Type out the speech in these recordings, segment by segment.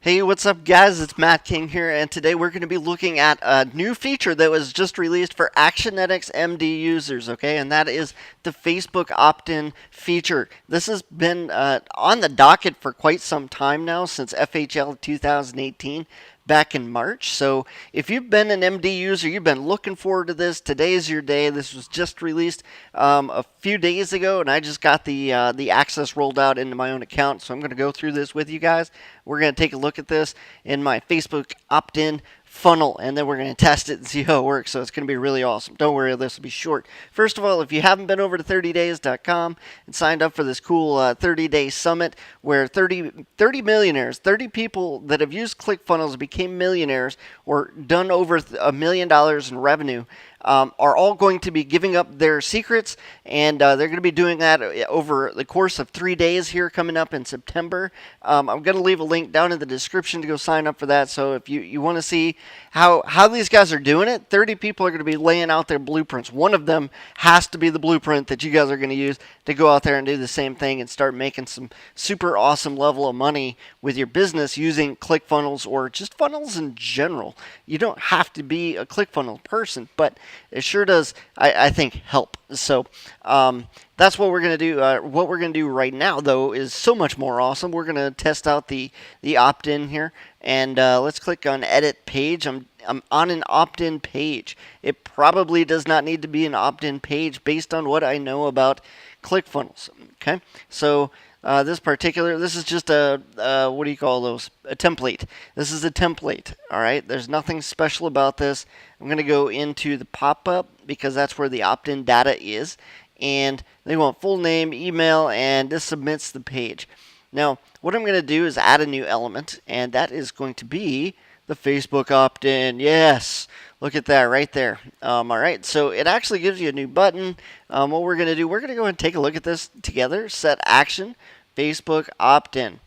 Hey, what's up, guys? It's Matt King here, and today we're going to be looking at a new feature that was just released for Actionetics MD users, okay? And that is the Facebook opt-in feature. This has been on the docket for quite some time now, since FHL 2018. Back in March. So if you've been an MD user, you've been looking forward to this. Today's your day. This was just released a few days ago, and I just got the access rolled out into my own account. So I'm going to go through this with you guys. We're going to take a look at this in my Facebook opt-in funnel, and then we're going to test it and see how it works. So it's going to be really awesome. Don't worry, this will be short. First of all, if you haven't been over to 30days.com and signed up for this cool 30-day summit where 30 millionaires, 30 people that have used ClickFunnels became millionaires or done over $1 million in revenue, are all going to be giving up their secrets, and they're going to be doing that over the course of 3 days here coming up in September. I'm going to leave a link down in the description to go sign up for that. So if you want to see how these guys are doing it, 30 people are going to be laying out their blueprints. One of them has to be the blueprint that you guys are going to use to go out there and do the same thing and start making some super awesome level of money with your business using ClickFunnels or just funnels in general. You don't have to be a ClickFunnels person, but it sure does, I think, help. So that's what we're going to do. What we're going to do right now, though, is so much more awesome. We're going to test out the opt-in here, and let's click on Edit Page. I'm on an opt-in page. It probably does not need to be an opt-in page based on what I know about ClickFunnels. Okay, so this is just a what do you call those? A template. This is a template. All right. There's nothing special about this. I'm going to go into the pop-up because that's where the opt-in data is, and they want full name, email, and this submits the page. Now, what I'm going to do is add a new element, and that is going to be the Facebook opt-in. Yes. Look at that right there. All right, so it actually gives you a new button. What we're going to do, we're going to go ahead and take a look at this together. Set action, Facebook opt-in.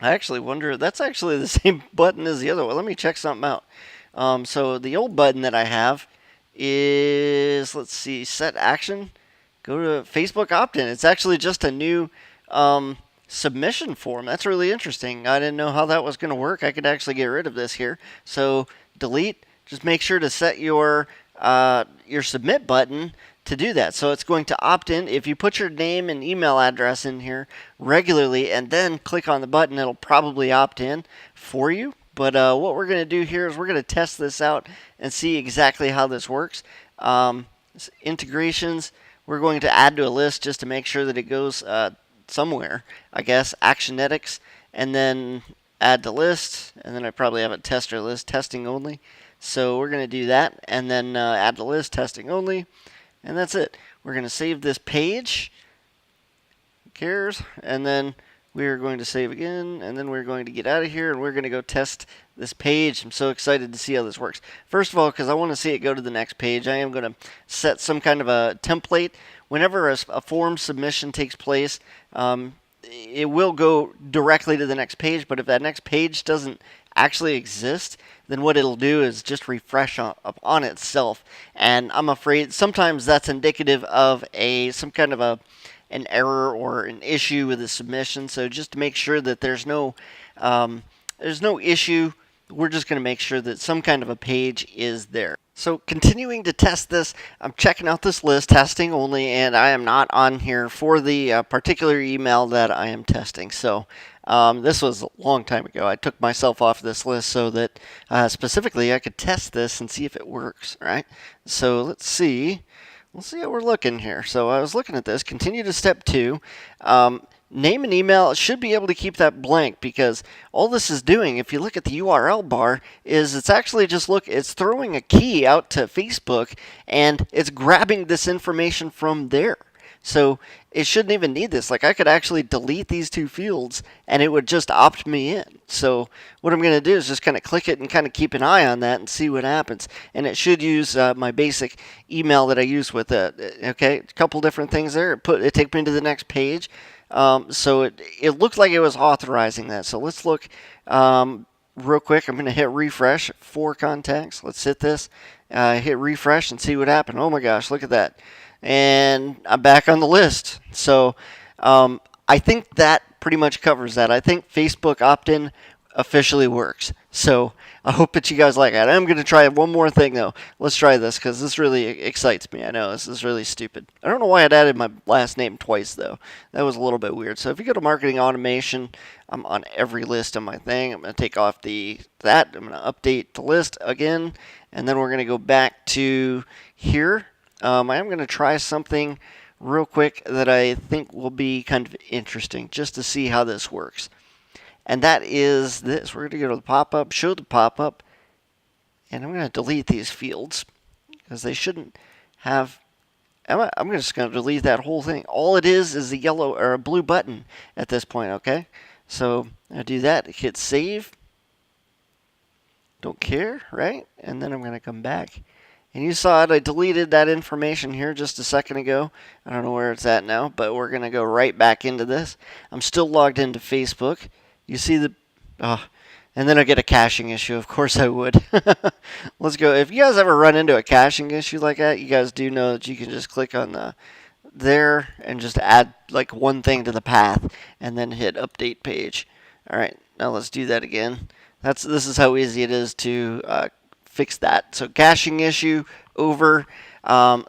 I actually wonder, that's actually the same button as the other one. Let me check something out. So the old button that I have is, let's see, set action. Go to Facebook opt-in. It's actually just a new submission form. That's really interesting. I didn't know how that was going to work. I could actually get rid of this here. So delete. Just make sure to set your submit button to do that. So it's going to opt in. If you put your name and email address in here regularly and then click on the button, it'll probably opt in for you. But what we're going to do here is we're going to test this out and see exactly how this works. Integrations, we're going to add to a list just to make sure that it goes somewhere, I guess. Actionetics, and then add to list, and then I probably have a tester list, testing only. So we're going to do that, and then add to list, testing only, and that's it. We're going to save this page. Who cares? And then we're going to save again, and then we're going to get out of here, and we're going to go test this page. I'm so excited to see how this works. First of all, because I want to see it go to the next page, I am going to set some kind of a template. Whenever a form submission takes place, it will go directly to the next page, but if that next page doesn't actually exist, then what it'll do is just refresh on itself. And I'm afraid sometimes that's indicative of some kind of an error or an issue with the submission. So just to make sure that there's no issue, we're just going to make sure that some kind of a page is there. So continuing to test this, I'm checking out this list, testing only, and I am not on here for the particular email that I am testing. So this was a long time ago. I took myself off this list so that specifically I could test this and see if it works. All right. So let's see. We'll see how we're looking here. So I was looking at this. Continue to step 2. Name and email should be able to keep that blank because all this is doing, if you look at the URL bar, is it's actually just it's throwing a key out to Facebook and it's grabbing this information from there. So it shouldn't even need this. Like I could actually delete these 2 fields and it would just opt me in. So what I'm going to do is just kind of click it and kind of keep an eye on that and see what happens. And it should use my basic email that I use with it. Okay, a couple different things there. It take me to the next page. So it looked like it was authorizing that. So let's look real quick. I'm going to hit refresh. 4 contacts. Let's hit this. Hit refresh and see what happened. Oh my gosh, look at that. And I'm back on the list. So I think that pretty much covers that. I think Facebook opt-in officially works. So I hope that you guys like it. I'm going to try one more thing though. Let's try this because this really excites me. I know this is really stupid. I don't know why I'd added my last name twice though. That was a little bit weird. So if you go to marketing automation, I'm on every list on my thing. I'm going to take off that. I'm going to update the list again, and then we're going to go back to here. I am going to try something real quick that I think will be kind of interesting just to see how this works. And that is this. We're going to go to the pop-up, show the pop-up, and I'm going to delete these fields because they shouldn't have. I'm just going to delete that whole thing. All it is a yellow or a blue button at this point, okay? So I do that, hit save. Don't care, right? And then I'm going to come back. And you saw it, I deleted that information here just a second ago. I don't know where it's at now, but we're going to go right back into this. I'm still logged into Facebook. You see the, and then I get a caching issue. Of course I would. Let's go. If you guys ever run into a caching issue like that, you guys do know that you can just click on there and just add like one thing to the path and then hit update page. All right, now let's do that again. This is how easy it is to fix that. So caching issue over.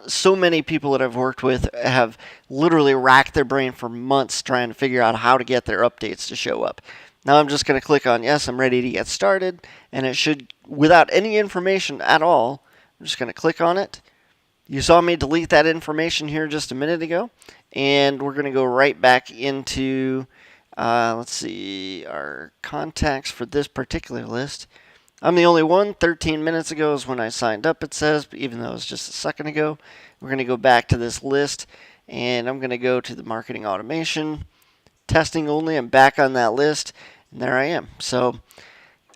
So many people that I've worked with have literally racked their brain for months trying to figure out how to get their updates to show up. Now I'm just going to click on yes, I'm ready to get started, and it should, without any information at all, I'm just going to click on it. You saw me delete that information here just a minute ago, and we're going to go right back into, let's see, our contacts for this particular list. I'm the only one. 13 minutes ago is when I signed up, it says, even though it was just a second ago. We're going to go back to this list, and I'm going to go to the marketing automation, testing only. I'm back on that list, and there I am. So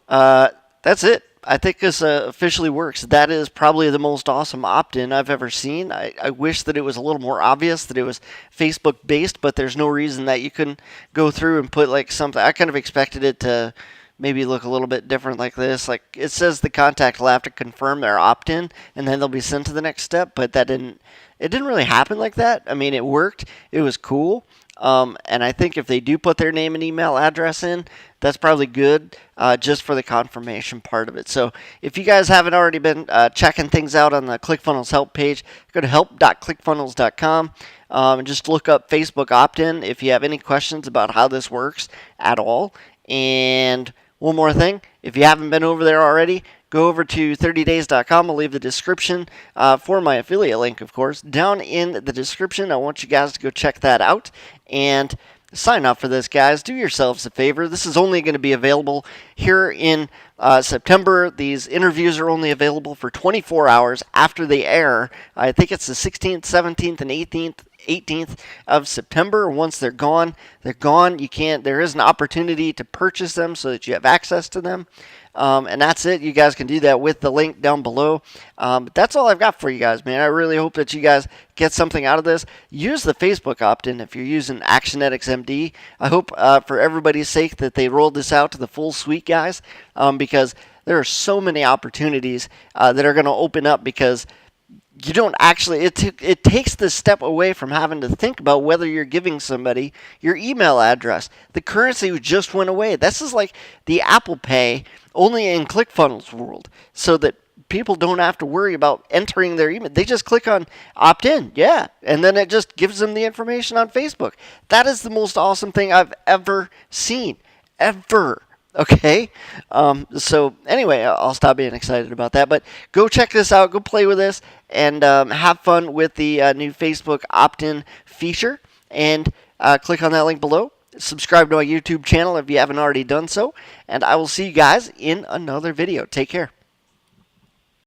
that's it. I think this officially works. That is probably the most awesome opt-in I've ever seen. I wish that it was a little more obvious that it was Facebook-based, but there's no reason that you couldn't go through and put like something. I kind of expected it to maybe look a little bit different like this. Like it says the contact will have to confirm their opt-in, and then they'll be sent to the next step, but it didn't really happen like that. I mean, it worked. It was cool. And I think if they do put their name and email address in, that's probably good just for the confirmation part of it. So if you guys haven't already been checking things out on the ClickFunnels help page, go to help.clickfunnels.com and just look up Facebook opt-in if you have any questions about how this works at all. And one more thing, if you haven't been over there already, go over to 30days.com. I'll leave the description for my affiliate link, of course, down in the description. I want you guys to go check that out and sign up for this, guys. Do yourselves a favor. This is only going to be available here in September. These interviews are only available for 24 hours after they air. I think it's the 16th, 17th, and 18th of September. Once they're gone, they're gone. There is an opportunity to purchase them so that you have access to them. And that's it. You guys can do that with the link down below. But that's all I've got for you guys, man. I really hope that you guys get something out of this. Use the Facebook opt-in if you're using Actionetics MD. I hope for everybody's sake that they rolled this out to the full suite, guys, because there are so many opportunities that are going to open up because you don't actually, it takes the step away from having to think about whether you're giving somebody your email address. The currency just went away. This is like the Apple Pay only in ClickFunnels world, so that people don't have to worry about entering their email. They just click on opt-in, yeah, and then it just gives them the information on Facebook. That is the most awesome thing I've ever seen, ever. Okay, so anyway, I'll stop being excited about that, but go check this out, go play with this, and have fun with the new Facebook opt-in feature, and click on that link below. Subscribe to my YouTube channel if you haven't already done so, and I will see you guys in another video. Take care.